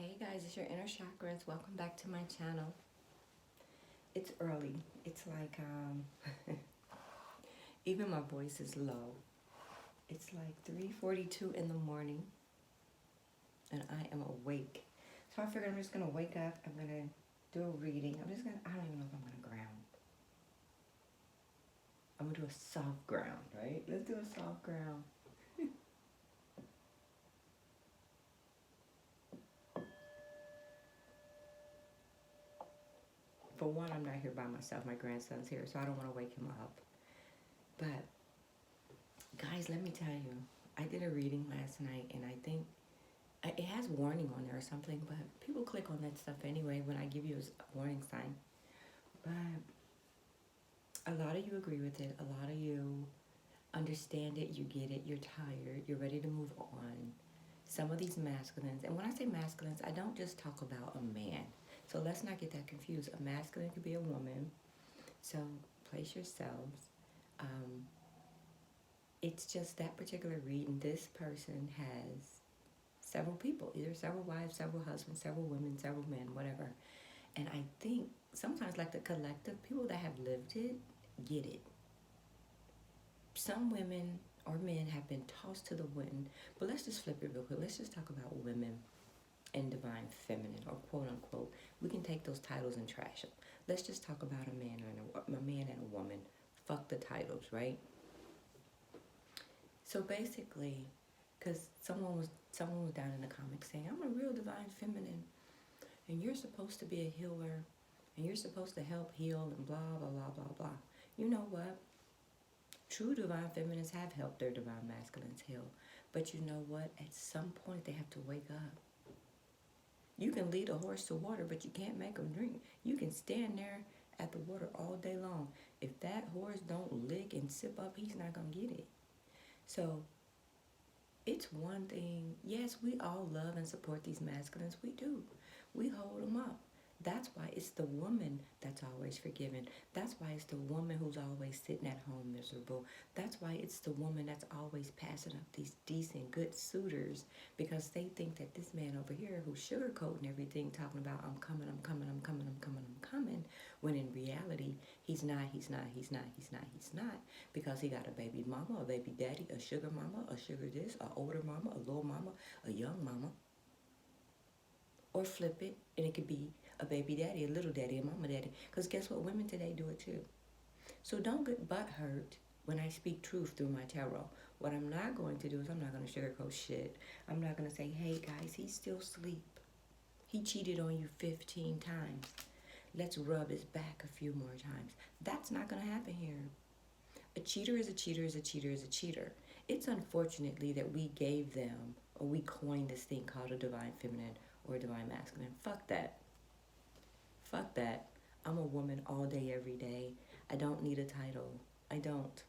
Hey guys, it's your inner chakras. Welcome back to my channel. It's early. It's like even my voice is low. It's like 3:42 in the morning and I am awake. So I figured I'm just gonna wake up. I'm gonna do a reading. I don't even know if I'm gonna ground. I'm gonna do a soft ground, right? Let's do a soft ground. For one, I'm not here by myself. My grandson's here, so I don't want to wake him up. But guys, let me tell you, I did a reading last night and I think it has warning on there or something, but people click on that stuff anyway when I give you a warning sign. But a lot of you agree with it. A lot of you understand it. You get it. You're tired. You're ready to move on. Some of these masculines, and when I say masculines, I don't just talk about a man. So let's not get that confused. A masculine could be a woman. So place yourselves. Um, it's just that particular reading. This person has several people, either several wives, several husbands, several women, several men, whatever. And I think sometimes, like the collective, people that have lived it get it. Some women or men have been tossed to the wind, but let's just flip it real quick. Let's just talk about women and divine feminine, or quote unquote. We can take those titles and trash them. Let's just talk about a man and a woman. Fuck the titles, right? So basically, because someone was down in the comments saying, I'm a real divine feminine, and you're supposed to be a healer, and you're supposed to help heal, and blah, blah, blah, blah, blah. You know what? True divine feminines have helped their divine masculines heal. But you know what? At some point, they have to wake up. You can lead a horse to water, but you can't make him drink. You can stand there at the water all day long. If that horse don't lick and sip up, he's not going to get it. So it's one thing. Yes, we all love and support these masculines. We do. We hold them up. That's why it's the woman that's always forgiven. That's why it's the woman who's always sitting at home miserable. That's why it's the woman that's always passing up these decent, good suitors, because they think that this man over here who's sugarcoating everything, talking about I'm coming, I'm coming, I'm coming, I'm coming, I'm coming, when in reality, he's not, because he got a baby mama, a baby daddy, a sugar mama, a sugar this, a older mama, a little mama, a young mama. Or flip it, and it could be a baby daddy, a little daddy, a mama daddy. Because guess what? Women today do it too. So don't get butthurt when I speak truth through my tarot. What I'm not going to do is I'm not going to sugarcoat shit. I'm not going to say, hey guys, he's still asleep. He cheated on you 15 times. Let's rub his back a few more times. That's not going to happen here. A cheater is a cheater is a cheater is a cheater. It's unfortunately that we gave them, or we coined this thing called a divine feminine or a divine masculine. Fuck that. Fuck that. I'm a woman all day, every day. I don't need a title. I don't.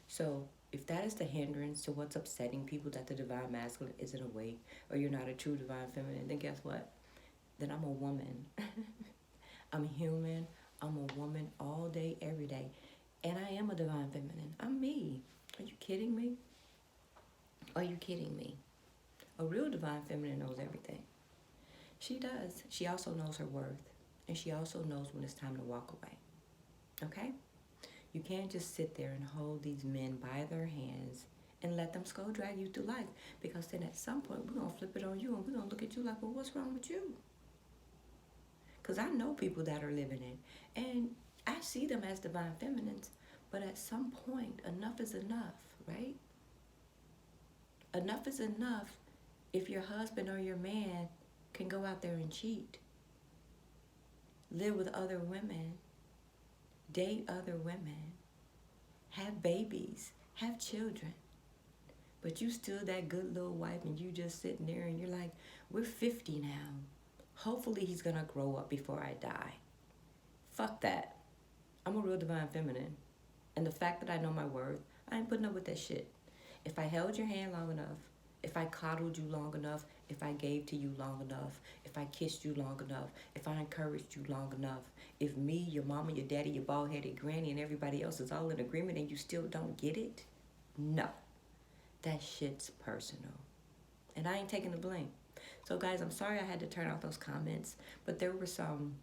So if that is the hindrance to what's upsetting people, that the divine masculine isn't awake, or you're not a true divine feminine, then guess what? Then I'm a woman. I'm human. I'm a woman all day, every day. And I am a divine feminine. I'm me. Are you kidding me? Are you kidding me? A real divine feminine knows everything. She does. She also knows her worth. And she also knows when it's time to walk away. Okay? You can't just sit there and hold these men by their hands and let them go drag you through life. Because then at some point, we're going to flip it on you and we're going to look at you like, well, what's wrong with you? Because I know people that are living it. And I see them as divine feminines. But at some point, enough is enough, right? Enough is enough if your husband or your man can go out there and cheat, live with other women, date other women, have babies, have children, but you still that good little wife and you just sitting there and you're like, we're 50 now. Hopefully he's gonna grow up before I die. Fuck that. I'm a real divine feminine. And the fact that I know my worth, I ain't putting up with that shit. If I held your hand long enough, if I coddled you long enough, if I gave to you long enough, if I kissed you long enough, if I encouraged you long enough, if me, your mama, your daddy, your bald-headed granny, and everybody else is all in agreement and you still don't get it, no. That shit's personal. And I ain't taking the blame. So guys, I'm sorry I had to turn off those comments, but there were some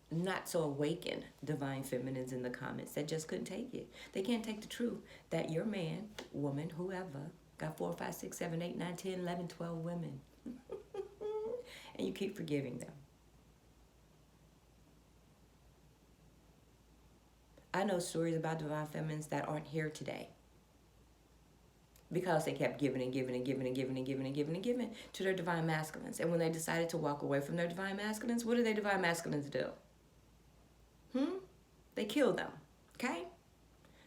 not so awakened divine feminines in the comments that just couldn't take it. They can't take the truth that your man, woman, whoever, got 4, 5, 6, 7, 8, 9, 10, 11, 12 women. And you keep forgiving them. I know stories about divine feminines that aren't here today because they kept giving and giving and giving and giving and giving and giving and giving to their divine masculines. And when they decided to walk away from their divine masculines, what do their divine masculines do? They kill them, okay?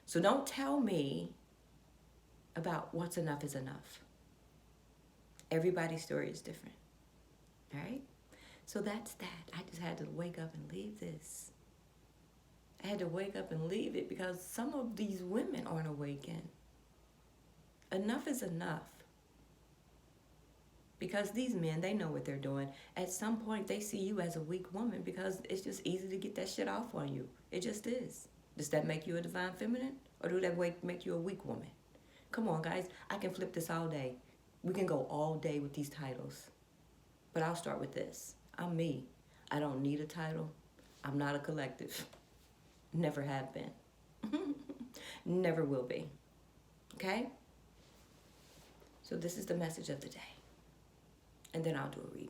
So don't tell me about what's enough is enough. Everybody's story is different, all right? So that's that. I just had to wake up and leave this. I had to wake up and leave it because some of these women aren't awakened. Enough is enough. Because these men, they know what they're doing. At some point, they see you as a weak woman because it's just easy to get that shit off on you. It just is. Does that make you a divine feminine? Or do that make you a weak woman? Come on, guys. I can flip this all day. We can go all day with these titles. But I'll start with this. I'm me. I don't need a title. I'm not a collective. Never have been. Never will be. Okay? So this is the message of the day. And then I'll do a reading.